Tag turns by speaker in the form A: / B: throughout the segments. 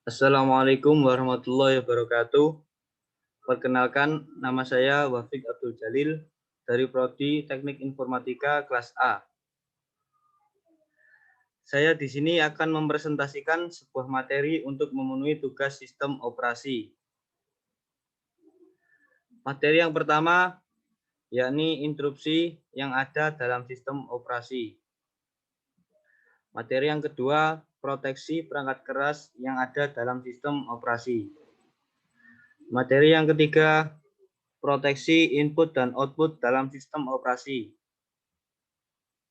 A: Assalamualaikum warahmatullahi wabarakatuh. Perkenalkan, nama saya Wafiq Abdul Jalil dari Prodi Teknik Informatika kelas A. Saya di sini akan mempresentasikan sebuah materi untuk memenuhi tugas sistem operasi. Materi yang pertama yakni interupsi yang ada dalam sistem operasi. Materi yang kedua, proteksi perangkat keras yang ada dalam sistem operasi. Materi yang ketiga, proteksi input dan output dalam sistem operasi.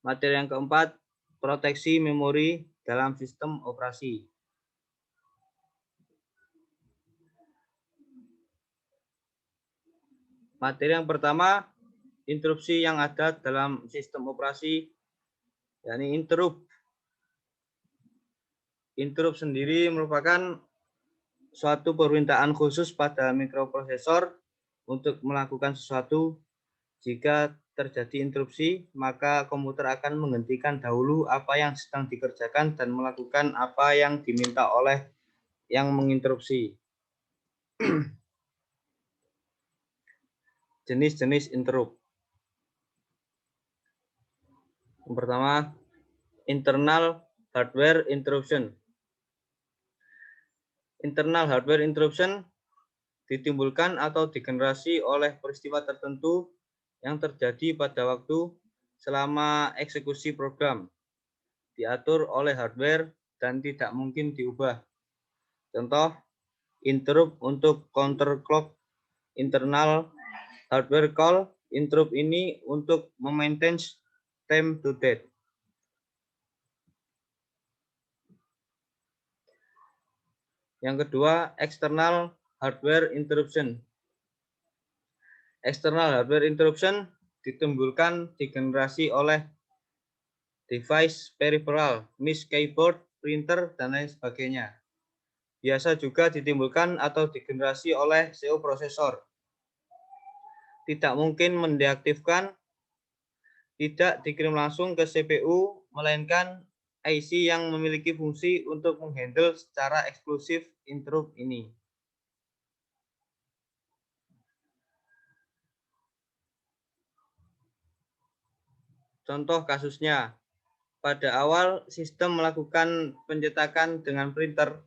A: Materi yang keempat, proteksi memori dalam sistem operasi. Materi yang pertama, interupsi yang ada dalam sistem operasi, yakni interrupt. Interrupt sendiri merupakan suatu permintaan khusus pada mikroprosesor untuk melakukan sesuatu. Jika terjadi interupsi, maka komputer akan menghentikan dahulu apa yang sedang dikerjakan dan melakukan apa yang diminta oleh yang menginterupsi. Jenis-jenis interrupt. Yang pertama, internal hardware interruption. Internal hardware interruption ditimbulkan atau digenerasi oleh peristiwa tertentu yang terjadi pada waktu selama eksekusi program, diatur oleh hardware dan tidak mungkin diubah. Contoh, interrupt untuk counter clock internal hardware call. Interrupt ini untuk memaintain time to date. Yang kedua, external hardware interruption. External hardware interruption ditimbulkan digenerasi oleh device peripheral, miss keyboard, printer, dan lain sebagainya. Biasa juga ditimbulkan atau digenerasi oleh CO prosesor. Tidak mungkin mendeaktifkan, tidak dikirim langsung ke CPU, melainkan IC yang memiliki fungsi untuk menghandle secara eksklusif interrupt ini. Contoh kasusnya, pada awal sistem melakukan pencetakan dengan printer.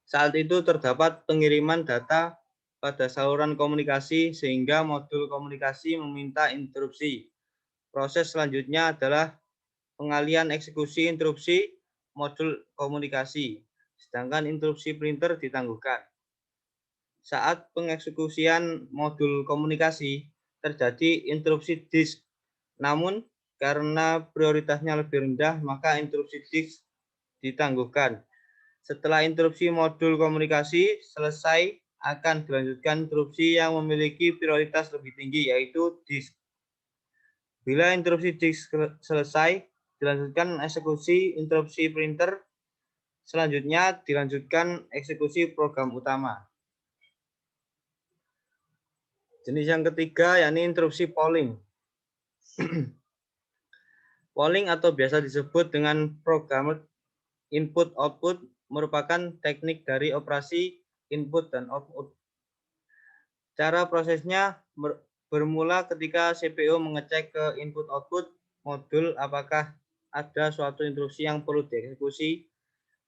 A: Saat itu terdapat pengiriman data pada saluran komunikasi sehingga modul komunikasi meminta interupsi. Proses selanjutnya adalah pengalian eksekusi interupsi modul komunikasi, sedangkan interupsi printer ditangguhkan. Saat pengeksekusian modul komunikasi, terjadi interupsi disk. Namun, karena prioritasnya lebih rendah, maka interupsi disk ditangguhkan. Setelah interupsi modul komunikasi selesai, akan dilanjutkan interupsi yang memiliki prioritas lebih tinggi, yaitu disk. Bila interupsi disk selesai, dilanjutkan eksekusi interupsi printer. Selanjutnya dilanjutkan eksekusi program utama. Jenis yang ketiga yakni interupsi polling. Polling atau biasa disebut dengan programmed input output merupakan teknik dari operasi input dan output. Cara prosesnya bermula ketika CPU mengecek ke input output modul apakah ada suatu instruksi yang perlu dieksekusi.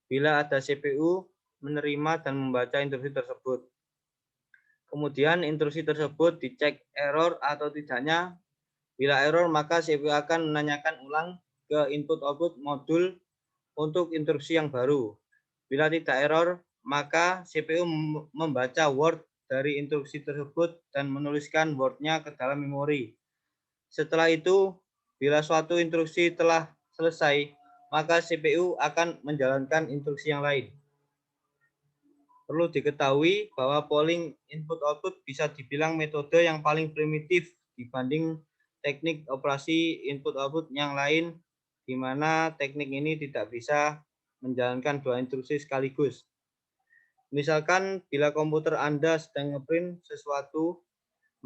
A: Bila ada, CPU menerima dan membaca instruksi tersebut. Kemudian instruksi tersebut dicek error atau tidaknya. Bila error, maka CPU akan menanyakan ulang ke input output modul untuk instruksi yang baru. Bila tidak error, maka CPU membaca word dari instruksi tersebut dan menuliskan word-nya ke dalam memori. Setelah itu, bila suatu instruksi telah selesai, maka CPU akan menjalankan instruksi yang lain. Perlu diketahui bahwa polling input-output bisa dibilang metode yang paling primitif dibanding teknik operasi input-output yang lain, di mana teknik ini tidak bisa menjalankan dua instruksi sekaligus. Misalkan bila komputer Anda sedang ngeprint sesuatu,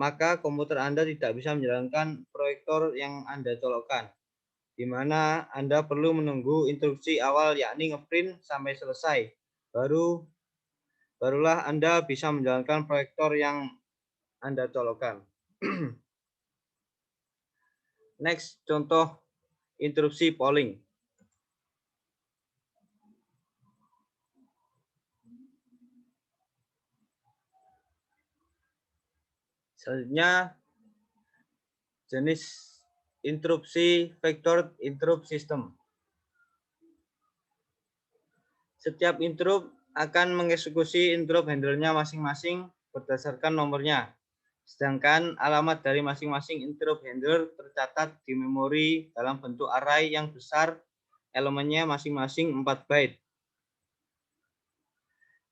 A: maka komputer Anda tidak bisa menjalankan proyektor yang Anda colokkan, di mana Anda perlu menunggu instruksi awal yakni ngeprint sampai selesai, baru barulah Anda bisa menjalankan proyektor yang Anda colokkan. Next, contoh interupsi polling. Selanjutnya, jenis interupsi vector interrupt system. Setiap interrupt akan mengeksekusi interrupt handler-nya masing-masing berdasarkan nomornya. Sedangkan alamat dari masing-masing interrupt handler tercatat di memori dalam bentuk array yang besar, elemennya masing-masing 4 byte.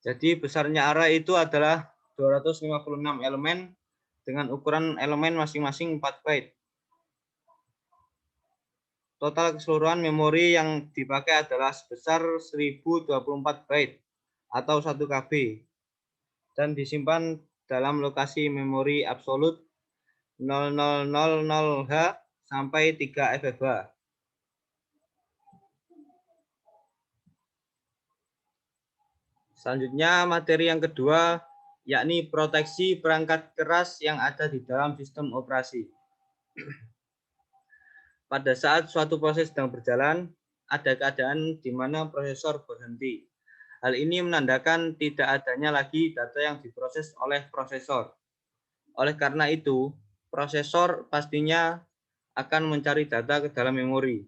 A: Jadi besarnya array itu adalah 256 elemen dengan ukuran elemen masing-masing 4 byte. Total keseluruhan memori yang dipakai adalah sebesar 1024 byte atau 1 KB dan disimpan dalam lokasi memori absolut 0000H sampai 3 FFH. Selanjutnya materi yang kedua yakni proteksi perangkat keras yang ada di dalam sistem operasi. Pada saat suatu proses sedang berjalan, ada keadaan di mana prosesor berhenti. Hal ini menandakan tidak adanya lagi data yang diproses oleh prosesor. Oleh karena itu, prosesor pastinya akan mencari data ke dalam memori.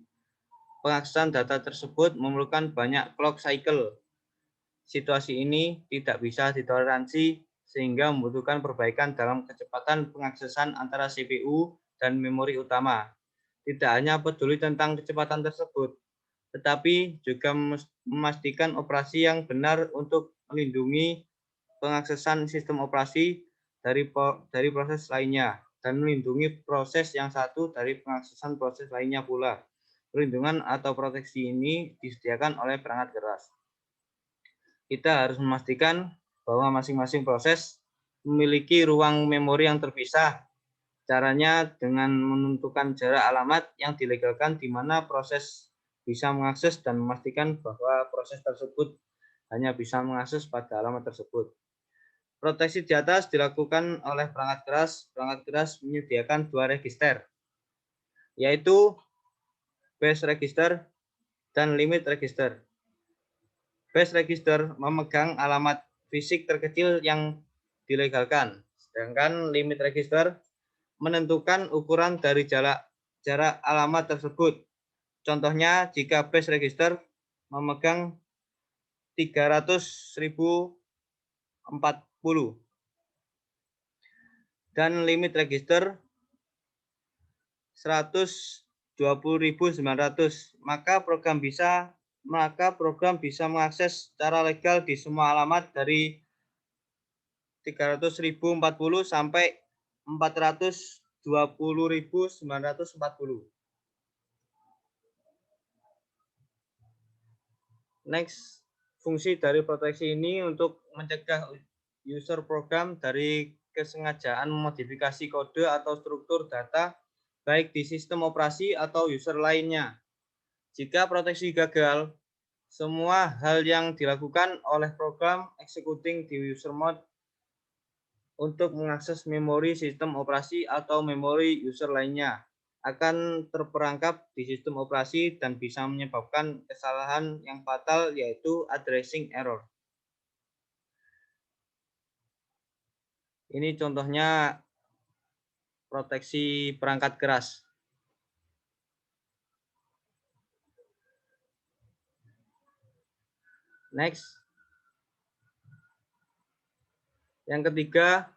A: Pengaksesan data tersebut memerlukan banyak clock cycle. Situasi ini tidak bisa ditoleransi sehingga membutuhkan perbaikan dalam kecepatan pengaksesan antara CPU dan memori utama. Tidak hanya peduli tentang kecepatan tersebut, tetapi juga memastikan operasi yang benar untuk melindungi pengaksesan sistem operasi dari proses lainnya dan melindungi proses yang satu dari pengaksesan proses lainnya pula. Perlindungan atau proteksi ini disediakan oleh perangkat keras. Kita harus memastikan bahwa masing-masing proses memiliki ruang memori yang terpisah. Caranya dengan menentukan jarak alamat yang dilegalkan di mana proses bisa mengakses dan memastikan bahwa proses tersebut hanya bisa mengakses pada alamat tersebut. Proteksi di atas dilakukan oleh perangkat keras. Perangkat keras menyediakan 2 register, yaitu base register dan limit register. Base register memegang alamat fisik terkecil yang dilegalkan, sedangkan limit register menentukan ukuran dari jarak alamat tersebut. Contohnya, jika base register memegang 300.040 dan limit register 120.900, maka program bisa mengakses secara legal di semua alamat dari 300.040 sampai 420.940. Next, fungsi dari proteksi ini untuk mencegah user program dari kesengajaan memodifikasi kode atau struktur data baik di sistem operasi atau user lainnya. Jika proteksi gagal, semua hal yang dilakukan oleh program executing di user mode untuk mengakses memori sistem operasi atau memori user lainnya akan terperangkap di sistem operasi dan bisa menyebabkan kesalahan yang fatal, yaitu addressing error. Ini contohnya proteksi perangkat keras. Next. Yang ketiga,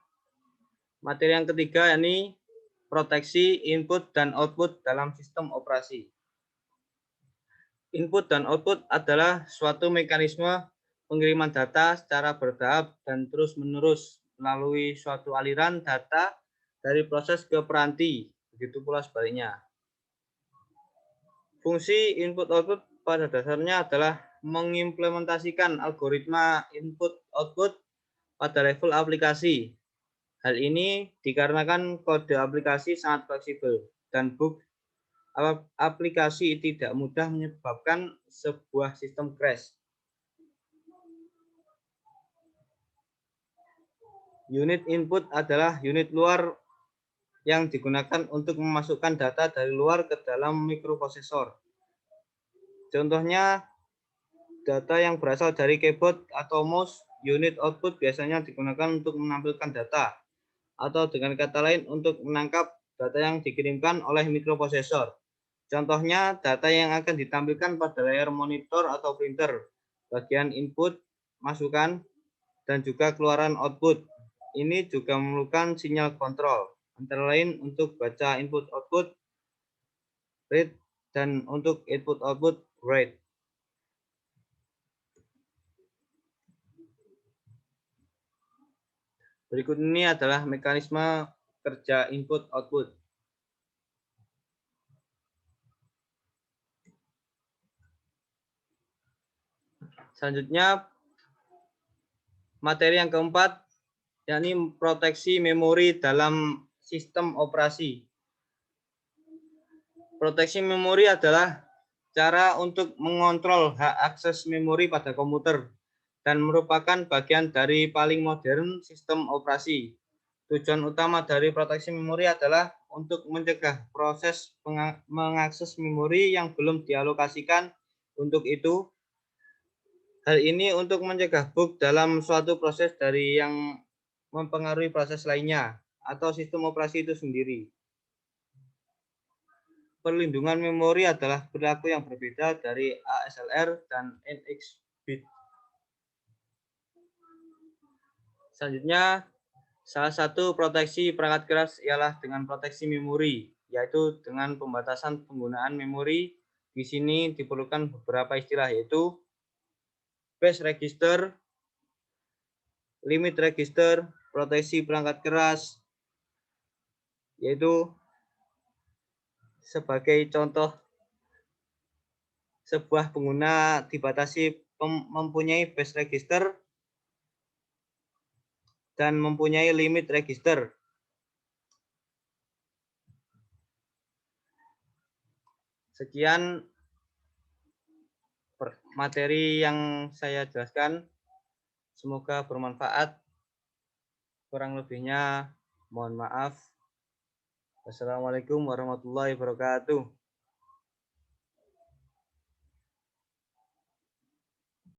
A: materi yang ketiga ini proteksi input dan output dalam sistem operasi. Input dan output adalah suatu mekanisme pengiriman data secara bertahap dan terus-menerus melalui suatu aliran data dari proses ke peranti, begitu pula sebaliknya. Fungsi input-output pada dasarnya adalah mengimplementasikan algoritma input-output pada level aplikasi. Hal ini dikarenakan kode aplikasi sangat fleksibel dan bug aplikasi tidak mudah menyebabkan sebuah sistem crash. Unit input adalah unit luar yang digunakan untuk memasukkan data dari luar ke dalam mikroprosesor. Contohnya, data yang berasal dari keyboard atau mouse. Unit output biasanya digunakan untuk menampilkan data, atau dengan kata lain untuk menangkap data yang dikirimkan oleh mikroprosesor. Contohnya, data yang akan ditampilkan pada layar monitor atau printer, bagian input, masukan, dan juga keluaran output. Ini juga memerlukan sinyal kontrol, antara lain untuk baca input-output, read, dan untuk input-output, write. Berikut ini adalah mekanisme kerja input-output. Selanjutnya, materi yang keempat, yakni proteksi memori dalam sistem operasi. Proteksi memori adalah cara untuk mengontrol hak akses memori pada komputer dan merupakan bagian dari paling modern sistem operasi. Tujuan utama dari proteksi memori adalah untuk mencegah proses mengakses memori yang belum dialokasikan untuk itu. Hal ini untuk mencegah bug dalam suatu proses dari yang mempengaruhi proses lainnya atau sistem operasi itu sendiri. Perlindungan memori adalah perilaku yang berbeda dari ASLR dan NX bit. Selanjutnya, salah satu proteksi perangkat keras ialah dengan proteksi memori, yaitu dengan pembatasan penggunaan memori. Di sini diperlukan beberapa istilah, yaitu base register, limit register, proteksi perangkat keras, yaitu sebagai contoh sebuah pengguna dibatasi mempunyai base register dan mempunyai limit register. Sekian materi yang saya jelaskan. Semoga bermanfaat. Kurang lebihnya mohon maaf. Wassalamualaikum warahmatullahi wabarakatuh.